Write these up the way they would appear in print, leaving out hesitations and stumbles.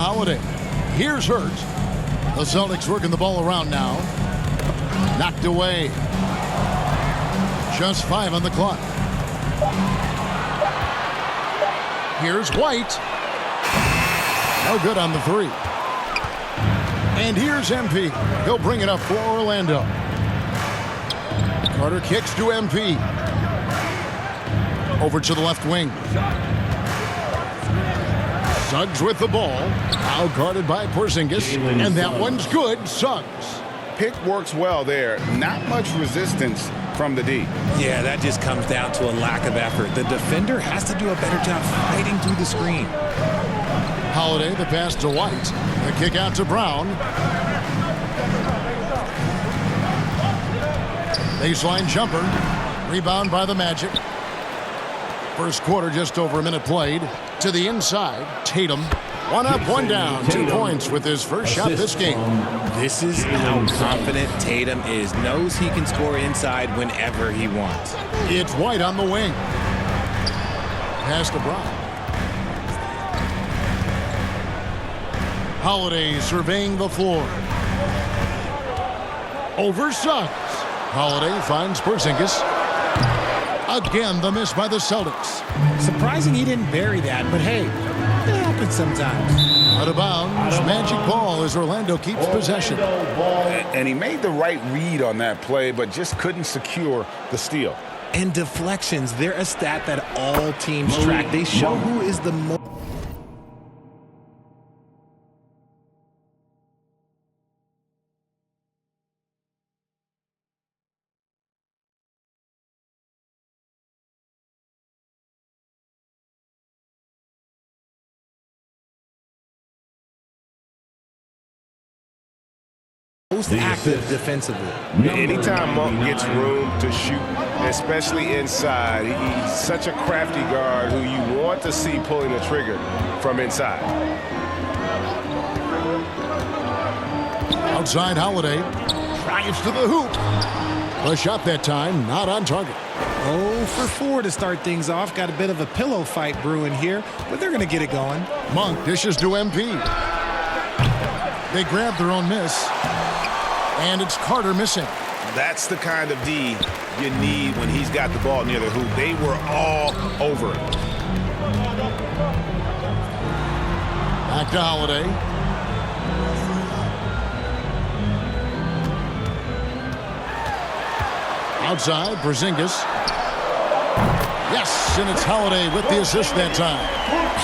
Holiday. Here's Hurt. The Celtics working the ball around now. Knocked away. Just 5 on the clock. Here's White. No good on the 3. And here's MP. He'll bring it up for Orlando. Carter kicks to MP. Over to the left wing. Suggs with the ball. Now guarded by Porzingis. And that one's good. Suggs. Pick works well there. Not much resistance from the D. Yeah, that just comes down to a lack of effort. The defender has to do a better job fighting through the screen. Holiday, the pass to White. The kick out to Brown. Baseline jumper. Rebound by the Magic. First quarter, just over a minute played. To the inside, Tatum. 1 up, 1 down. 2 points with his first shot this game. This is how confident Tatum is. Knows he can score inside whenever he wants. It's White on the wing. Pass to Brown. Holiday surveying the floor. Over Suggs. Holiday finds Porzingis. Again, the miss by the Celtics. Surprising he didn't bury that, but hey, it happens sometimes. Out of bounds, Magic ball as Orlando keeps possession. And he made the right read on that play, but just couldn't secure the steal. And deflections, they're a stat that all teams track. They show who is the most. Active defensively. Anytime Monk gets room to shoot, especially inside, he's such a crafty guard who you want to see pulling the trigger from inside. Outside Holiday. Drives to the hoop. The shot that time, not on target. 0 for 4 to start things off. Got a bit of a pillow fight brewing here, but they're going to get it going. Monk dishes to MP. They grab their own miss. And it's Carter missing. That's the kind of D you need when he's got the ball near the hoop. They were all over it. Back to Holiday. Outside, Porzingis. Yes, and it's Holiday with the assist that time.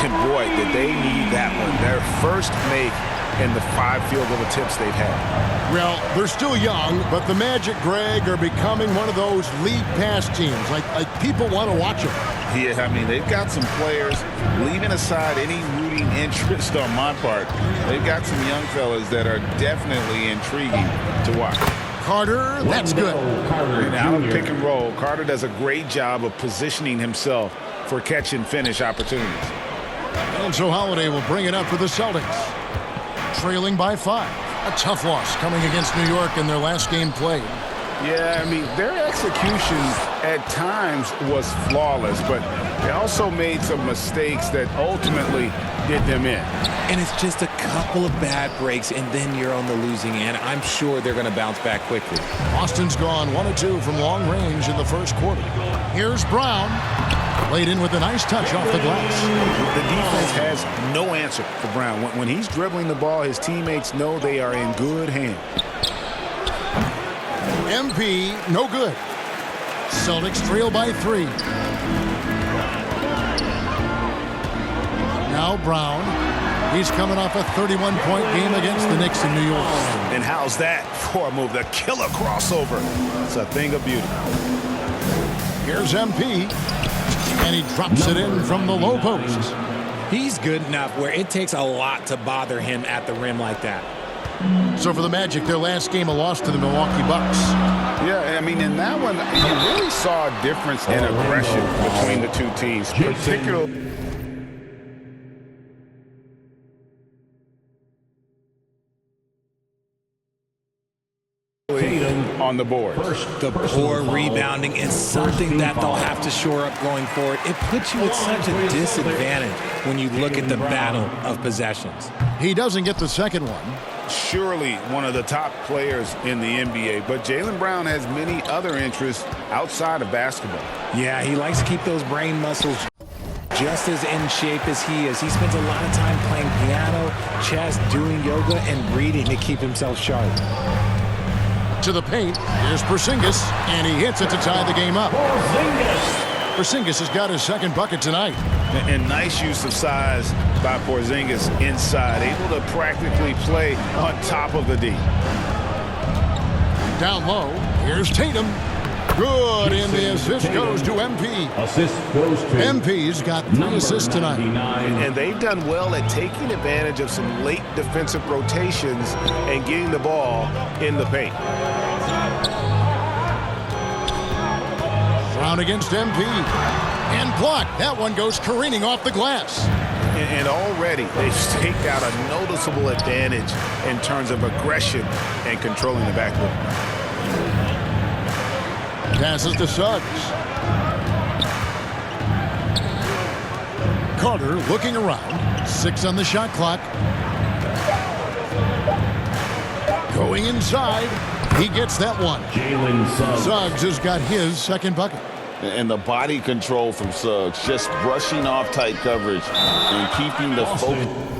And boy, did they need that one. Their first make in the 5 field goal attempts they've had. Well, they're still young, but the Magic, Greg, are becoming one of those league pass teams. Like people want to watch them. Yeah, I mean, they've got some players, leaving aside any rooting interest on my part, they've got some young fellas that are definitely intriguing to watch. Carter, that's good. And out of pick and roll, Carter does a great job of positioning himself for catch and finish opportunities. And so Holiday will bring it up for the Celtics. Trailing by 5. A tough loss coming against New York in their last game played. Yeah, I mean, their execution at times was flawless, but they also made some mistakes that ultimately did them in. And it's just a couple of bad breaks, and then you're on the losing end. I'm sure they're going to bounce back quickly. Boston's gone 1 of 2 from long range in the first quarter. Here's Brown. Laid in with a nice touch off the glass. The defense has no answer for Brown. When he's dribbling the ball, his teammates know they are in good hands. MP, no good. Celtics trail by 3. Now Brown. He's coming off a 31-point game against the Knicks in New York. And how's that for a move? The killer crossover. It's a thing of beauty. Here's MP. And he drops it in from the low post. He's good enough where it takes a lot to bother him at the rim like that. So for the Magic, their last game, a loss to the Milwaukee Bucks. Yeah, I mean, in that one, you really saw a difference in aggression between the two teams, particularly Tatum on the board. The poor rebounding is something that they'll have to shore up going forward. It puts you at such a disadvantage when you look at the battle of possessions. He doesn't get the second one. Surely one of the top players in the NBA, but Jaylen Brown has many other interests outside of basketball. Yeah, he likes to keep those brain muscles just as in shape as he is. He spends a lot of time playing piano, chess, doing yoga, and reading to keep himself sharp. To the paint, here's Porzingis, and he hits it to tie the game up. Porzingis has got his second bucket tonight. And nice use of size by Porzingis inside, able to practically play on top of the D. Down low, here's Tatum. Good, and the assist goes to MP. Assist goes to MP's got 3 assists tonight. And they've done well at taking advantage of some late defensive rotations and getting the ball in the paint. Brown against MP. And blocked. That one goes careening off the glass. And already they've staked out a noticeable advantage in terms of aggression and controlling the backcourt. Passes to Suggs. Carter looking around. 6 on the shot clock. Going inside. He gets that one. Jalen Suggs. Suggs has got his second bucket. And the body control from Suggs, just brushing off tight coverage and keeping the focus.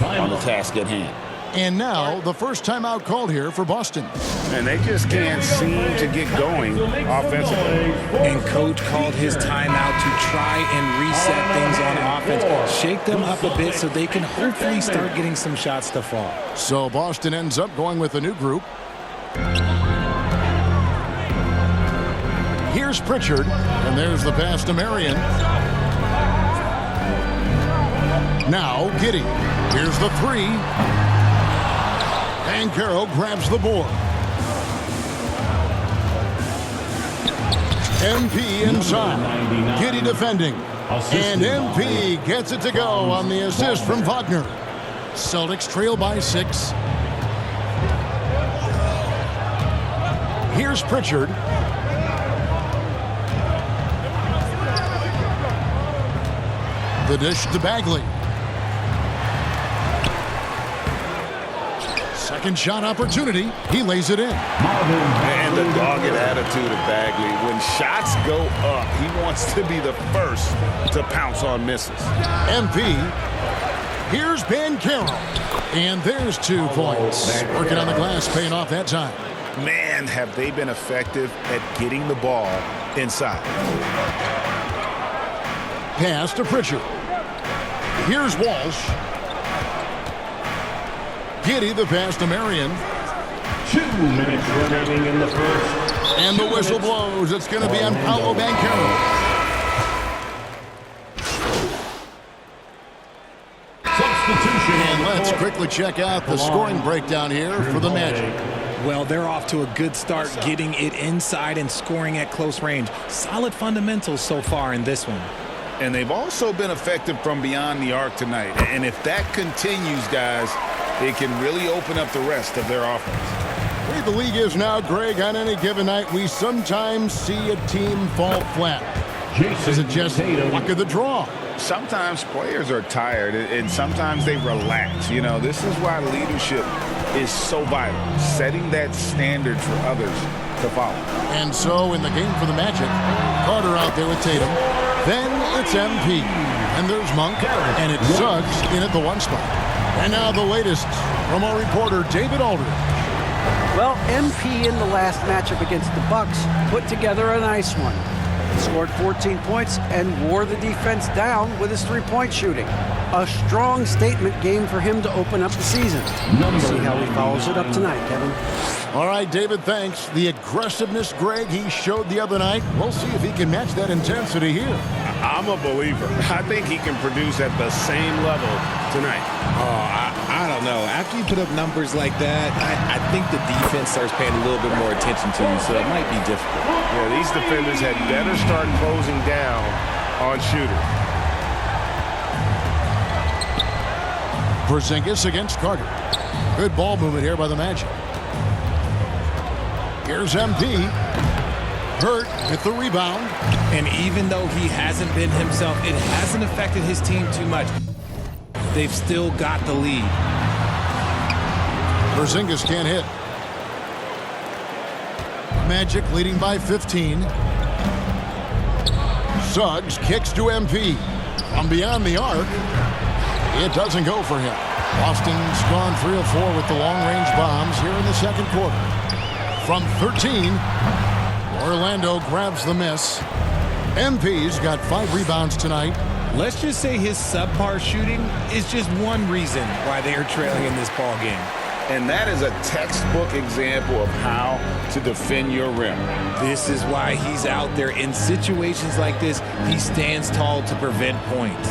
On the task at hand. And now the first timeout called here for Boston. And they just can't seem to get going offensively. And coach called his timeout to try and reset things on offense. Shake them up a bit so they can hopefully start getting some shots to fall. So Boston ends up going with a new group. Here's Pritchard, and there's the pass to Marion. Now Giddey. Here's the 3. And Banchero grabs the board. MP inside. Giddey defending. And MP gets it to go on the assist from Wagner. Celtics trail by 6. Here's Pritchard. The dish to Bagley. Second shot opportunity. He lays it in. And the dogged attitude of Bagley. When shots go up, he wants to be the first to pounce on misses. MP. Here's Banchero. And there's 2 points. Working on the glass, paying off that time. Man, have they been effective at getting the ball inside. Pass to Pritchard. Here's Walsh. Giddey the pass to Marion. 2 minutes remaining in the first. And the whistle blows. It's going to be on Paolo Banchero. Substitution. And let's quickly check out the scoring breakdown here for the Magic. Well, they're off to a good start getting it inside and scoring at close range. Solid fundamentals so far in this one. And they've also been effective from beyond the arc tonight. And if that continues, guys, it can really open up the rest of their offense. The way the league is now, Greg, on any given night, we sometimes see a team fall flat. Is it just luck of the draw? Sometimes players are tired, and sometimes they relax. You know, this is why leadership is so vital, setting that standard for others to follow. And so in the game for the Magic, Carter out there with Tatum. Then it's MP. And there's Monk. And it's Suggs in at the 1 spot. And now the latest from our reporter, David Aldridge. Well, MP in the last matchup against the Bucks put together a nice one. He scored 14 points and wore the defense down with his 3-point shooting. A strong statement game for him to open up the season. We'll see how he follows it up tonight, Kevin. All right, David, thanks. The aggressiveness, Greg, he showed the other night. We'll see if he can match that intensity here. I'm a believer. I think he can produce at the same level tonight. I don't know. After you put up numbers like that, I think the defense starts paying a little bit more attention to you, so it might be difficult. Yeah, these defenders had better start closing down on shooters. Porzingis against Carter. Good ball movement here by the Magic. Here's MP. Hurt with the rebound. And even though he hasn't been himself, it hasn't affected his team too much. They've still got the lead. Porzingis can't hit. Magic leading by 15. Suggs kicks to MP. From beyond the arc. It doesn't go for him. Boston's gone 3 of 4 with the long-range bombs here in the second quarter. From 13, Orlando grabs the miss. MP's got 5 rebounds tonight. Let's just say his subpar shooting is just one reason why they are trailing in this ball game. And that is a textbook example of how to defend your rim. This is why he's out there in situations like this. He stands tall to prevent points.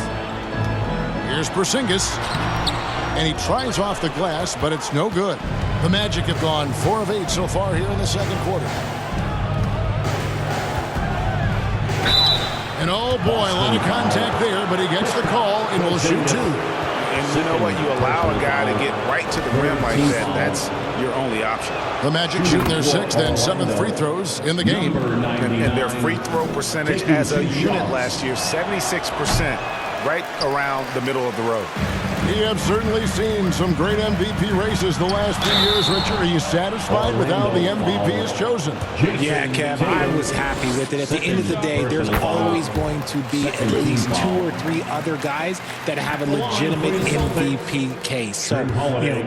Here's Porzingis. And he tries off the glass, but it's no good. The Magic have gone 4 of 8 so far here in the second quarter. And oh boy, a lot of contact there, but he gets the call and will shoot 2. And you know what? You allow a guy to get right to the rim like that. That's your only option. The Magic shoot their 6th and 7th free throws in the game. And their free throw percentage as a unit last year, 76%, right around the middle of the road. We have certainly seen some great MVP races the last 2 years. Richard, are you satisfied with how the MVP is chosen? Yeah, Kev, I was happy with it. At the end of the day, there's always going to be at least 2 or 3 other guys that have a legitimate MVP case. So,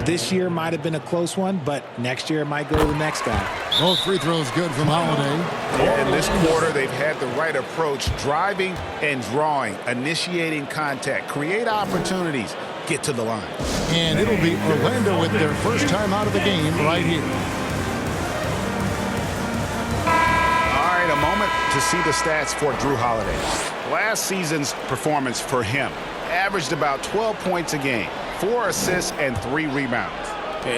this year might have been a close one, but next year it might go to the next guy. Both free throws good from Holiday. In this quarter, they've had the right approach, driving and drawing, initiating contact, create opportunities, get to the line. And it'll be Orlando with their first time out of the game right here. All right, a moment to see the stats for Jrue Holiday. Last season's performance for him averaged about 12 points a game, 4 assists and 3 rebounds.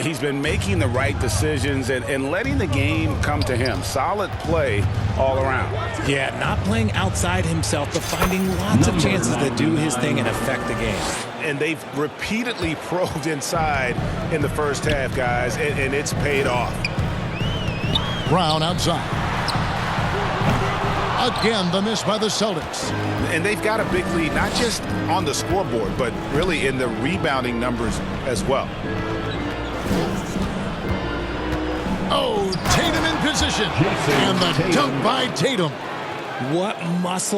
He's been making the right decisions and letting the game come to him. Solid play all around. Yeah, not playing outside himself, but finding lots of chances to do his thing and affect the game. And they've repeatedly probed inside in the first half, guys, and it's paid off. Brown outside. Again, the miss by the Celtics. And they've got a big lead, not just on the scoreboard, but really in the rebounding numbers as well. Oh, Tatum in position. And the dunk by Tatum. What muscle